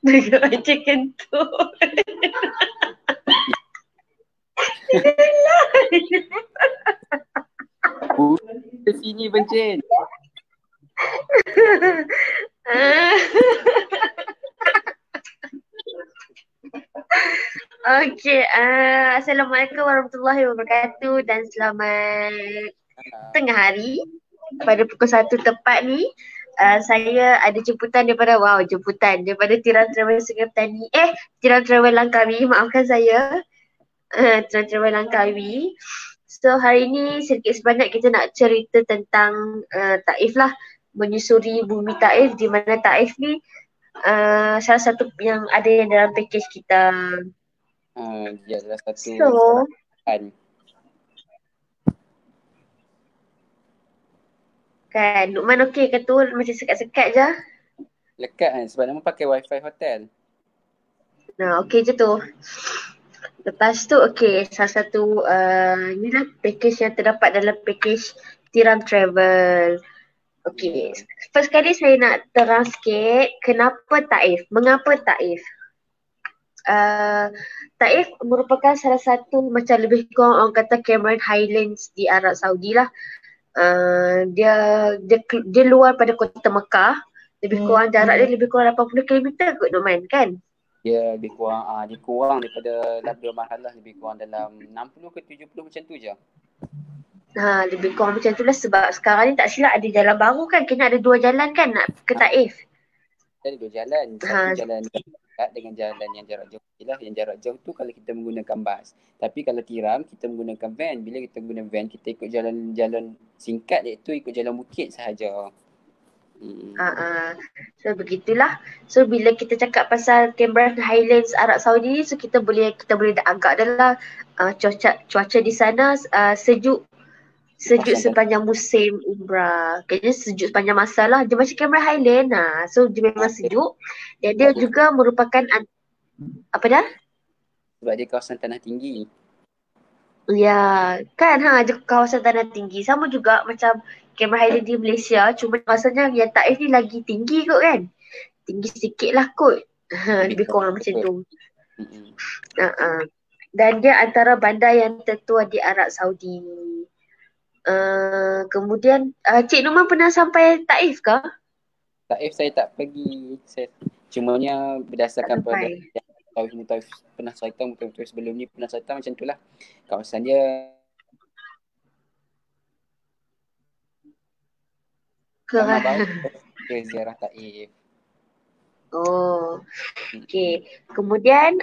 Dengar macam kentut. Ke sini Bencin. Okey, Assalamualaikum warahmatullahi wabarakatuh dan selamat tengah hari. Pada pukul 1 tepat ni, saya ada jemputan daripada Tiram Travel Sungai Petani. Tiram Travel Langkawi, maafkan saya. Tiram Travel Langkawi. So hari ni sedikit sebanyak kita nak cerita tentang Taif lah. Menyusuri bumi Taif, di mana Taif ni salah satu yang ada yang dalam package kita. Dia adalah satu So, kan. kan, Lukman okey ke tu? Macam sekat-sekat je. Lekat kan sebab nama pakai wifi hotel. Nah, okey je tu. Lepas tu okey, salah satu inilah package yang terdapat dalam package Tiram Travel. Okey, first kali saya nak terang sikit kenapa Taif, mengapa Taif. Taif merupakan salah satu macam lebih kurang orang kata Cameron Highlands di Arab Saudi lah. Dia luar pada kota Mekah. Lebih kurang jarak dia lebih kurang 80 km kot Noman kan? Dia lebih kurang daripada Labdul Marhalah, lebih kurang dalam 60 ke 70 macam tu je. Lebih kurang macam tu lah sebab sekarang ni tak silap ada jalan baru kan. Kena ada 2 jalan kan nak ke Taif. Ada 2 jalan. Satu jalan dekat dengan jalan yang jarak jauh lah. Yang jarak jauh tu kalau kita menggunakan bas. Tapi kalau Tiram kita menggunakan van. Bila kita guna van kita ikut jalan singkat, iaitu ikut jalan bukit sahaja. So begitulah. So bila kita cakap pasal Cameron Highlands Arab Saudi, so kita boleh agak adalah cuaca di sana sejuk sepanjang musim umrah. Kayaknya sejuk sepanjang masa lah. Dia macam Cameron Highland. So dia memang sejuk. Dan dia juga merupakan apa dah? Sebab dia kawasan tanah tinggi. Ya, kan kawasan tanah tinggi. Sama juga macam Cameron Highland di Malaysia. Cuma rasanya yang Taif ni lagi tinggi kot kan. Tinggi sikit lah kot. Lebih kurang macam tu. Dan dia antara bandar yang tertua di Arab Saudi. Kemudian Cik Numan pernah sampai Taif ke? Taif saya tak pergi. Cumanya berdasarkan pada Taif pernah cerita, betul-betul sebelum ni pernah cerita macam tu lah. Kawasan dia nama baru ke ziarah Taif. Oh, okey. Kemudian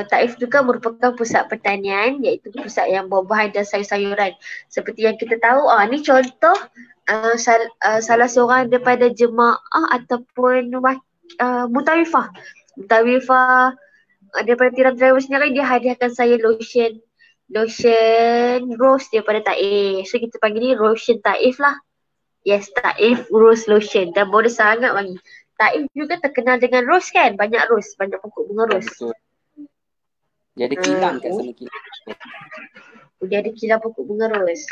Taif juga merupakan pusat pertanian, iaitu pusat yang buah-buahan dan sayur-sayuran. Seperti yang kita tahu, ni contoh salah seorang daripada jemaah ataupun Mutawifah. Mutawifah daripada Tiram Travel sendiri, dia hadiahkan saya lotion rose daripada Taif. So kita panggil ni lotion Taif lah. Yes, Taif rose lotion. Dan boleh sangat wangi. Taif juga terkenal dengan rose kan? Banyak pokok bunga rose. Betul. Dia ada kilang kat sana kilang. Dia ada kilang pokok bunga rose.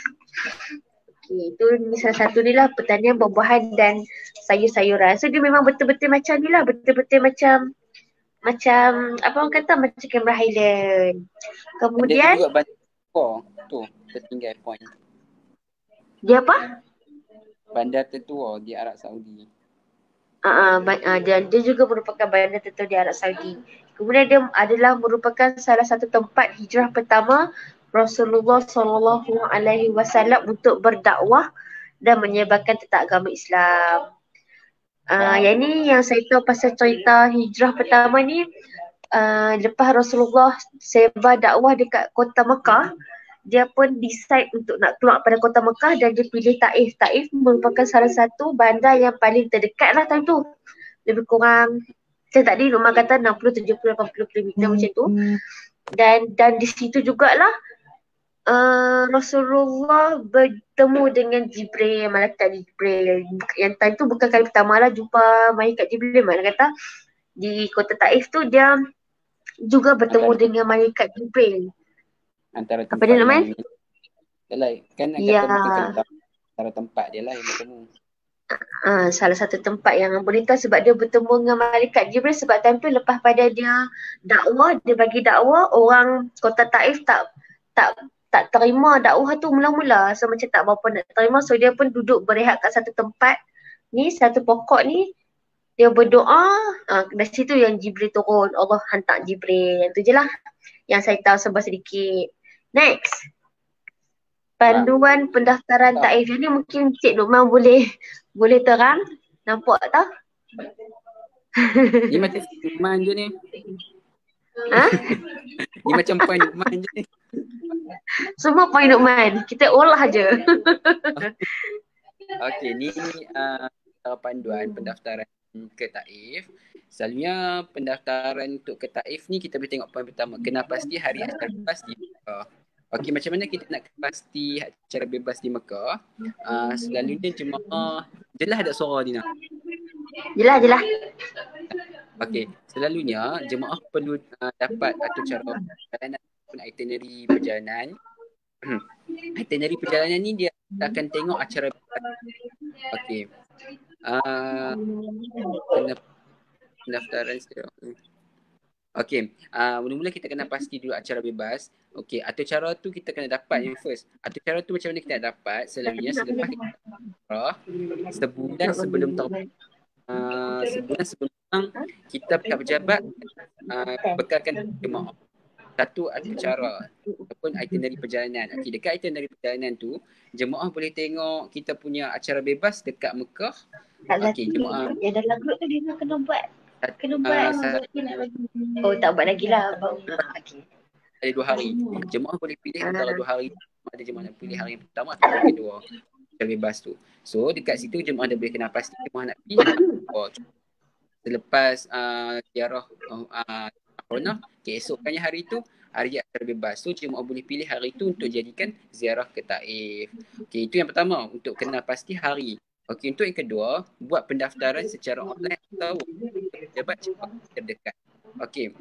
Okey, itu salah satu ni lah pertanian buah-buahan dan sayur-sayuran. So dia memang betul-betul macam ni lah, betul-betul macam apa orang kata, macam Cameron Highland. Kemudian dia juga bandar tu tertinggal point. Dia apa? Bandar tertua di Arab Saudi. Dia juga merupakan bandar tertua di Arab Saudi. Kemudian dia adalah merupakan salah satu tempat hijrah pertama Rasulullah SAW untuk berdakwah dan menyebarkan tentang agama Islam. Yang ni yang saya tahu pasal cerita hijrah pertama ni, lepas Rasulullah sebar dakwah dekat kota Mekah, dia pun decide untuk nak keluar pada kota Mekah dan dia pilih Taif. Taif merupakan salah satu bandar yang paling terdekat lah time tu. Lebih kurang, saya tadi Rumah kata 60, 70, 80 km macam tu. Dan di situ jugalah Rasulullah bertemu dengan Jibril, Malaikat Jibril. Yang time tu bukan kali pertama lah jumpa Malaikat Jibril. Malaikat kata di kota Taif tu dia juga bertemu dengan Malaikat Jibril. Antara tempat apa dia namanya? Kan kata betul antara tempat dia lah yang bertemu. salah satu tempat yang boleh tahu sebab dia bertemu dengan malaikat Jibril, sebab time tu lepas pada dia dakwah, dia bagi dakwah, orang kota Taif tak tak terima dakwah tu mula-mula, so macam tak berapa nak terima, so dia pun duduk berehat kat satu tempat ni, satu pokok ni, dia berdoa, dari situ yang Jibril turun, Allah hantar Jibril. Yang tu je lah yang saya tahu sebab sedikit. Next, panduan pendaftaran Taif. Yang ni mungkin Cik Nukman boleh terang. Nampak tak? Ni macam Nukman je ni. Ha? Ni macam point Nukman je ni. Semua point Nukman. Kita olah je. Okey, ni panduan pendaftaran ke Taif. Selalunya pendaftaran untuk ke Taif ni kita boleh tengok poin pertama. Kena pasti hari acara bebas di Mekah. Okey, macam mana kita nak pasti acara bebas di Mekah? Selalunya jemaah, jelas ada suara Dina? Jelas. Okey, selalunya jemaah perlu dapat atur cara perjalanan ataupun itinerary perjalanan. Itinerary perjalanan ni dia akan tengok acara bebas. Okey. Pendaftaran sekarang. Okey, mula-mula kita kena pasti dulu acara bebas. Okey, atur cara tu kita kena dapat yang first. Atur cara tu macam mana kita nak dapat? Selalunya selepas kita sebulan sebelum sebulan sebelum kita pihak pejabat bekalkan jemaah satu atur cara ataupun itinerary perjalanan. Okey, dekat itinerary perjalanan tu jemaah boleh tengok kita punya acara bebas dekat Mekah. Okey, jemaah yang dalam grup tu dia kena buat oh, tak buat lagi lah. Okey. Ada 2 hari. Jemaah boleh pilih antara 2 hari. Ada jemaah nak pilih hari yang pertama atau yang kedua. Acara bebas tu. So dekat situ jemaah dah boleh kena pasti jemaah nak pilih. Selepas ziarah Aronah, keesokannya hari tu hari acara bebas. So jemaah boleh pilih hari tu untuk jadikan ziarah ke Taif. Okey, itu yang pertama untuk kena pasti hari. Okey, untuk yang kedua, buat pendaftaran secara online atau pejabat cepat terdekat. Okey,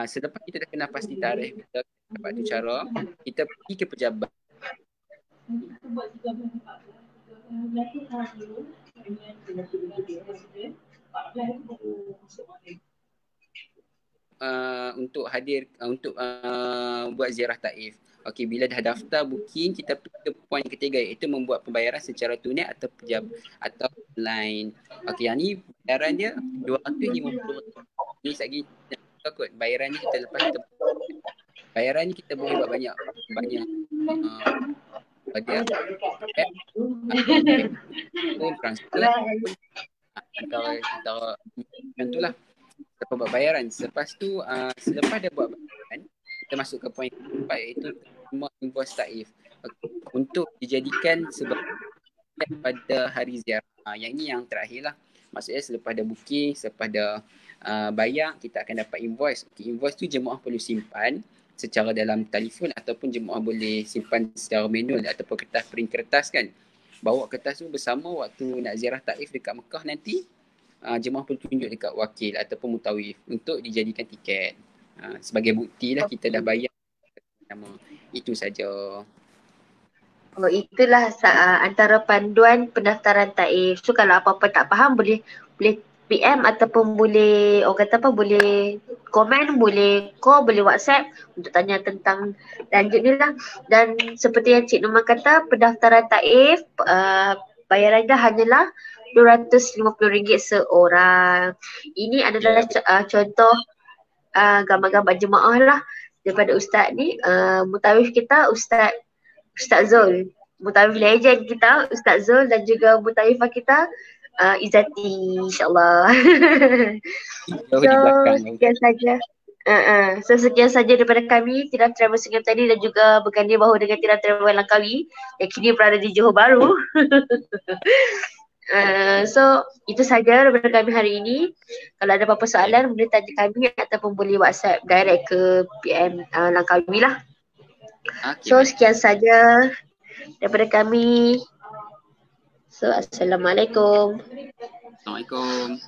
selepas kita dah kena pasti tarikh kita dapat tu cara, kita pergi ke pejabat. Untuk hadir untuk buat ziarah Taif. Okey, bila dah daftar booking, kita pergi ke poin ketiga iaitu membuat pembayaran secara tunai atau atau online. Okey, yang ni bayaran dia RM250. Ni lagi takut bayaran ni kita lepas kita bayaran ni kita boleh buat banyak dia transfer antara yang tu lah lepas buat bayaran. Selepas tu selepas dah buat bayaran, kita masuk ke poin keempat iaitu terima invoice Taif untuk dijadikan sebagai pada hari ziarah. Yang ni yang terakhir lah. Maksudnya selepas dah booking, selepas dah bayar, kita akan dapat invoice. Okay, invoice tu jemaah perlu simpan secara dalam telefon ataupun jemaah boleh simpan secara manual ataupun kertas, print kertas kan. Bawa kertas tu bersama waktu nak ziarah Taif dekat Mekah nanti, jemaah perlu tunjuk dekat wakil ataupun mutawif untuk dijadikan tiket. Sebagai bukti lah kita dah bayar nama. Itu saja. Oh, itulah antara panduan pendaftaran Taif. So kalau apa-apa tak faham boleh PM ataupun boleh orang kata apa, boleh komen, boleh call, boleh WhatsApp untuk tanya tentang lanjut ni lah. Dan seperti yang Cik Nukman kata, pendaftaran Taif bayaran dia hanyalah RM250 seorang. Ini adalah contoh gambar-gambar jemaah lah daripada Ustaz ni, mutawif kita Ustaz Zul, mutawif legend kita Ustaz Zul, dan juga mutawifah kita Izzati, insyaAllah. Sekian saja. So sekian saja daripada kami, Tiram Travel Singapura tadi, dan juga berganding bahu dengan Tiram Travel Langkawi yang kini berada di Johor Bahru. So itu saja daripada kami hari ini. Kalau ada apa-apa soalan boleh tanya kami ataupun boleh WhatsApp direct ke PM Langkawi lah. So sekian saja daripada kami. So assalamualaikum. Assalamualaikum.